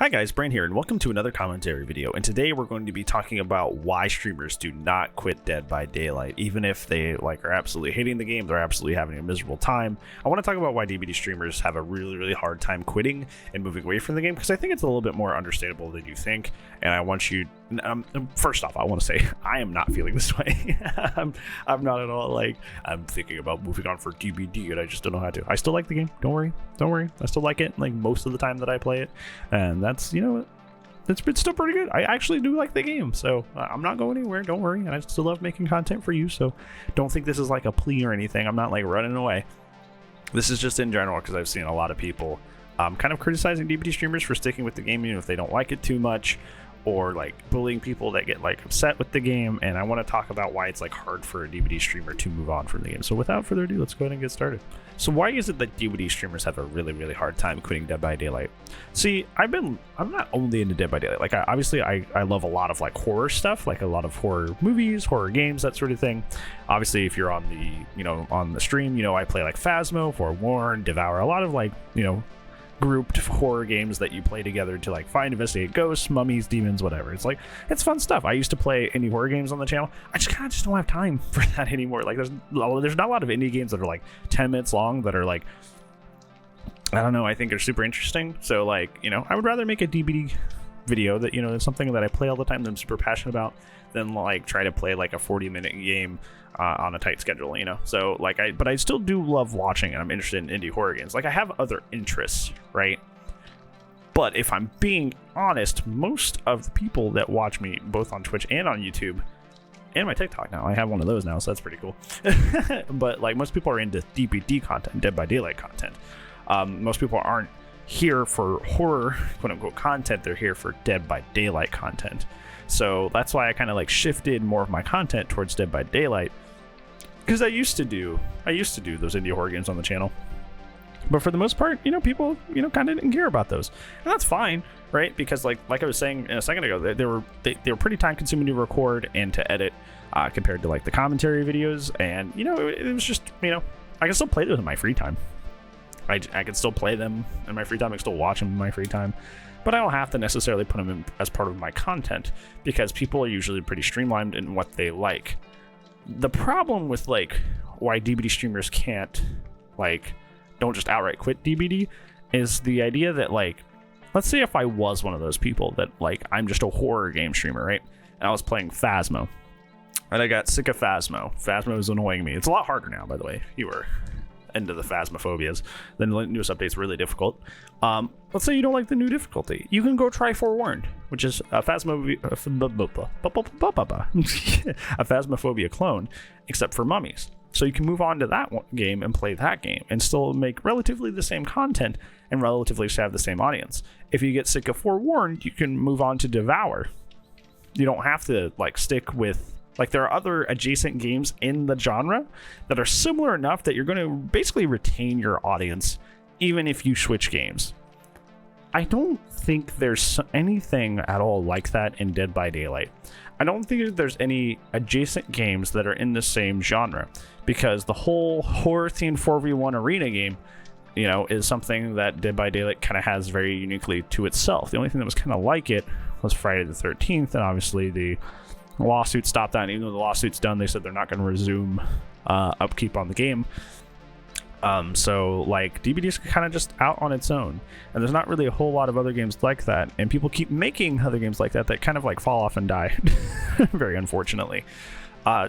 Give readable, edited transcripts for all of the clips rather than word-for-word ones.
Hi guys, Brain here, and welcome to another commentary video. And today we're going to be talking about why streamers do not quit Dead by Daylight, even if they are absolutely hating the game, they're absolutely having a miserable time. I want to talk about why DBD streamers have a really hard time quitting and moving away from the game, because I think it's a little bit more understandable than you think. And I want you, first off, I want to say I am not feeling this way. I'm not at all I'm thinking about moving on for DBD, and I just don't know how to. I still like the game. Don't worry. I still like it most of the time that I play it, and that's, it's still pretty good. I actually do like the game, so I'm not going anywhere. Don't worry. And I still love making content for you, so don't think this is like a plea or anything. I'm not running away. This is just in general because I've seen a lot of people kind of criticizing DBD streamers for sticking with the game even if they don't like it too much, or bullying people that get upset with the game. And I want to talk about why it's hard for a DBD streamer to move on from the game. So without further ado, let's go ahead and get started. So why is it that DBD streamers have a really hard time quitting Dead by Daylight? See, I'm not only into Dead by Daylight. I love a lot of horror stuff, a lot of horror movies, horror games, that sort of thing. Obviously, if you're on the on the stream, I play Phasmo, Forewarn, Devour, a lot of grouped horror games that you play together to find, investigate ghosts, mummies, demons, whatever. It's it's fun stuff. I used to play indie horror games on the channel. I just don't have time for that anymore. There's not a lot of indie games that are 10 minutes long that are I don't know, I think are super interesting. So I would rather make a DBD video that it's something that I play all the time that I'm super passionate about than try to play a 40-minute game on a tight schedule, so but I still do love watching, and I'm interested in indie horror games. I have other interests, right? But if I'm being honest, most of the people that watch me both on Twitch and on YouTube and my TikTok now, I have one of those now, so that's pretty cool. But most people are into DBD content, Dead by Daylight content. Most people aren't here for horror quote-unquote content. They're here for Dead by Daylight content. So that's why I kind of shifted more of my content towards Dead by Daylight, because I used to do those indie horror games on the channel, but for the most part, people kind of didn't care about those, and that's fine, right? Because like I was saying a second ago, they were pretty time consuming to record and to edit compared to the commentary videos, and it was just I can still play those in my free time. I can still play them in my free time. I can still watch them in my free time, but I don't have to necessarily put them in as part of my content, because people are usually pretty streamlined in what they like. The problem with why DBD streamers can't don't just outright quit DBD is the idea that let's say if I was one of those people that I'm just a horror game streamer, right? And I was playing Phasmo, and I got sick of Phasmo. Phasmo is annoying me. It's a lot harder now, by the way. You were into the phasmophobias. The newest update's really difficult. Let's say you don't like the new difficulty. You can go try Forewarned, which is a phasmophobia clone, except for mummies. So you can move on to that game and play that game and still make relatively the same content and relatively have the same audience. If you get sick of Forewarned, you can move on to Devour. You don't have to stick with there are other adjacent games in the genre that are similar enough that you're going to basically retain your audience even if you switch games. I don't think there's anything at all like that in Dead by Daylight. I don't think there's any adjacent games that are in the same genre, because the whole horror-themed 4v1 arena game, is something that Dead by Daylight kind of has very uniquely to itself. The only thing that was kind of like it was Friday the 13th, and obviously the lawsuit stopped that. And even though the lawsuit's done, they said they're not going to resume upkeep on the game. So DBD is kind of just out on its own, and there's not really a whole lot of other games like that, and people keep making other games like that kind of fall off and die very unfortunately.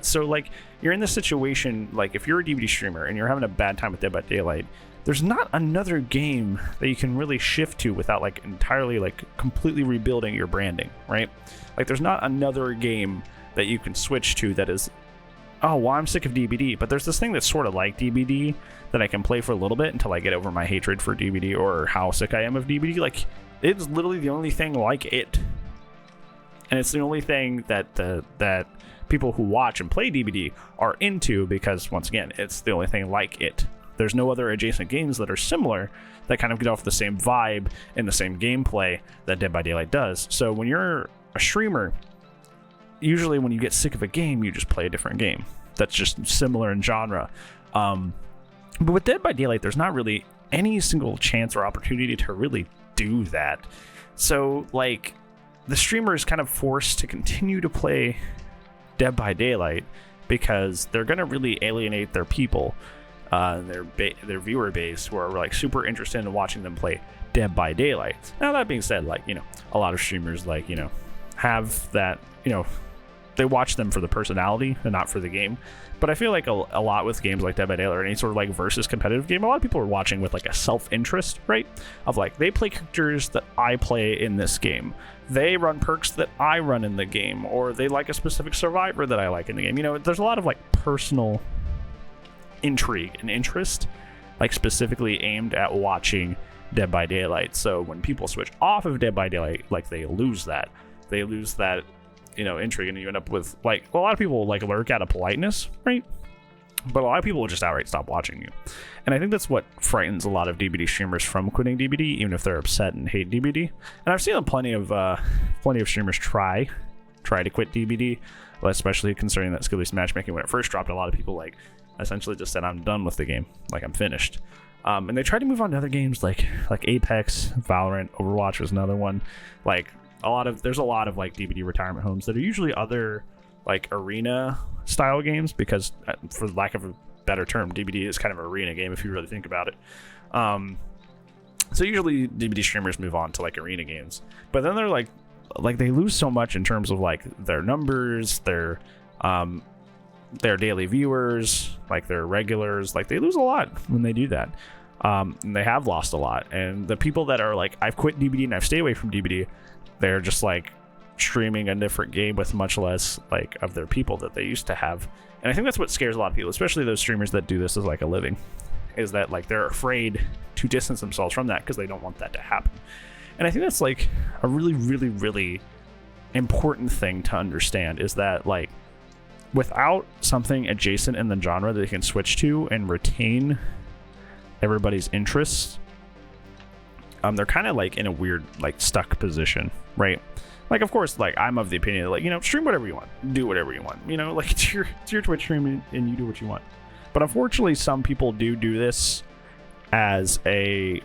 So you're in this situation, if you're a DBD streamer and you're having a bad time with Dead by Daylight, there's not another game that you can really shift to without entirely completely rebuilding your branding, right? There's not another game that you can switch to that is, oh, well, I'm sick of DBD, but there's this thing that's sort of like DBD that I can play for a little bit until I get over my hatred for DBD or how sick I am of DBD. It's literally the only thing like it, and it's the only thing that people who watch and play DBD are into, because once again, it's the only thing like it. There's no other adjacent games that are similar that kind of get off the same vibe and the same gameplay that Dead by Daylight does. So when you're a streamer, usually when you get sick of a game, you just play a different game that's just similar in genre. But with Dead by Daylight, there's not really any single chance or opportunity to really do that. So like the streamer is kind of forced to continue to play Dead by Daylight because they're going to really alienate their people, their viewer base, who are like super interested in watching them play Dead by Daylight. Now that being said, like, you know, a lot of streamers, like, you know, have that, you know, they watch them for the personality and not for the game. But I feel like a lot with games like Dead by Daylight or any sort of like versus competitive game, a lot of people are watching with like a self-interest, right? Of like, they play characters that I play in this game. They run perks that I run in the game, or they like a specific survivor that I like in the game. You know, there's a lot of like personal intrigue and interest, like specifically aimed at watching Dead by Daylight. So when people switch off of Dead by Daylight, like they lose that, you know, intrigue, and you end up with like a lot of people like lurk out of politeness, right? But a lot of people will just outright stop watching you. And I think that's what frightens a lot of DBD streamers from quitting DBD, even if they're upset and hate DBD. And I've seen plenty of streamers try to quit DBD, especially considering that skill-based matchmaking, when it first dropped, a lot of people like essentially just said, I'm done with the game, like I'm finished. And they tried to move on to other games like Apex, Valorant, Overwatch was another one. Like there's a lot of like DBD retirement homes that are usually other like arena style games, because for lack of a better term, DBD is kind of an arena game if you really think about it. So usually DBD streamers move on to like arena games, but then they're like they lose so much in terms of like their numbers, their daily viewers, like their regulars, like they lose a lot when they do that. And they have lost a lot, and the people that are like, I've quit DBD and I've stayed away from DBD, they're just like streaming a different game with much less like of their people that they used to have. And I think that's what scares a lot of people, especially those streamers that do this as like a living, is that like they're afraid to distance themselves from that because they don't want that to happen. And I think that's like a really, really, really important thing to understand, is that like without something adjacent in the genre that they can switch to and retain everybody's interests, they're kind of like in a weird like stuck position, right? Like, of course, like I'm of the opinion that, like, you know, stream whatever you want, do whatever you want, you know, like it's your Twitch stream and you do what you want. But unfortunately, some people do this as a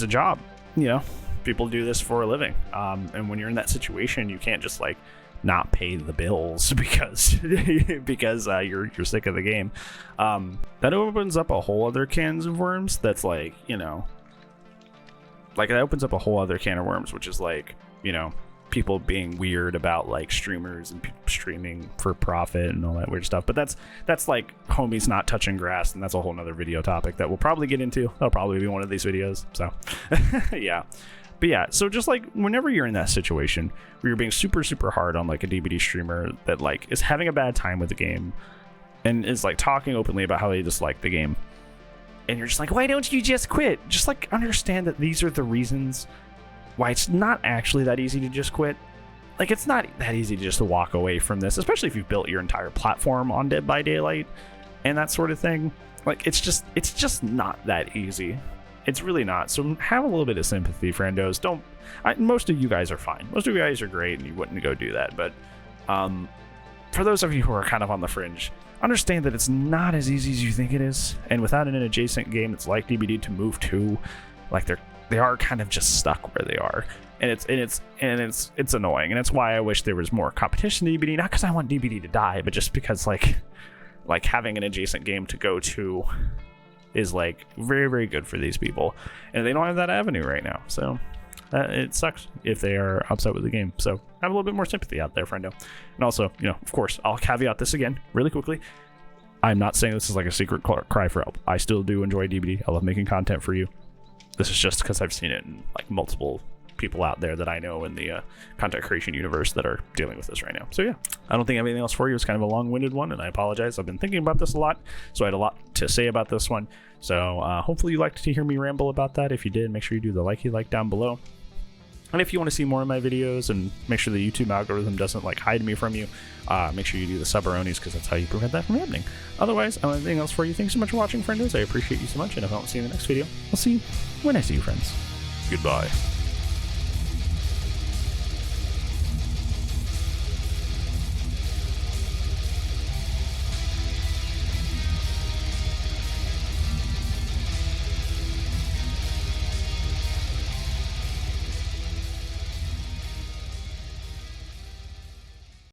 job, you know. People do this for a living, and when you're in that situation, you can't just like not pay the bills because you're sick of the game. That opens up a whole other cans of worms. That's like, you know, like that opens up a whole other can of worms, which is like, you know, people being weird about like streamers and streaming for profit and all that weird stuff. But that's like homies not touching grass, and that's a whole nother video topic that we'll probably get into. That'll probably be one of these videos. So yeah. But yeah, so just like whenever you're in that situation where you're being super, super hard on like a DBD streamer that like is having a bad time with the game and is like talking openly about how they dislike the game, and you're just like, why don't you just quit? Just like understand that these are the reasons why it's not actually that easy to just quit. Like, it's not that easy to just walk away from this, especially if you've built your entire platform on Dead by Daylight and that sort of thing. Like, it's just not that easy. It's really not. So have a little bit of sympathy, friendos. Most of you guys are fine. Most of you guys are great, and you wouldn't go do that. But for those of you who are kind of on the fringe, understand that it's not as easy as you think it is. And without an adjacent game that's like DBD to move to, like they are kind of just stuck where they are. And it's annoying. And it's why I wish there was more competition to DBD. Not because I want DBD to die, but just because like having an adjacent game to go to is like very, very good for these people, and they don't have that avenue right now. So it sucks if they are upset with the game. So have a little bit more sympathy out there, friendo. And also, you know, of course, I'll caveat this again really quickly. I'm not saying this is like a secret cry for help. I still do enjoy DBD. I love making content for you. This is just because I've seen it in like multiple people out there that I know in the content creation universe that are dealing with this right now. So yeah, I don't think I have anything else for you. It's kind of a long-winded one, and I apologize. I've been thinking about this a lot, so I had a lot to say about this one. So hopefully you liked to hear me ramble about that. If you did, make sure you do the like down below. And if you want to see more of my videos and make sure the YouTube algorithm doesn't like hide me from you, make sure you do the sub-aronies, because that's how you prevent that from happening. Otherwise, I don't have anything else for you. Thanks so much for watching, friendos. I appreciate you so much, and if I don't see you in the next video, I'll see you when I see you, friends. Goodbye.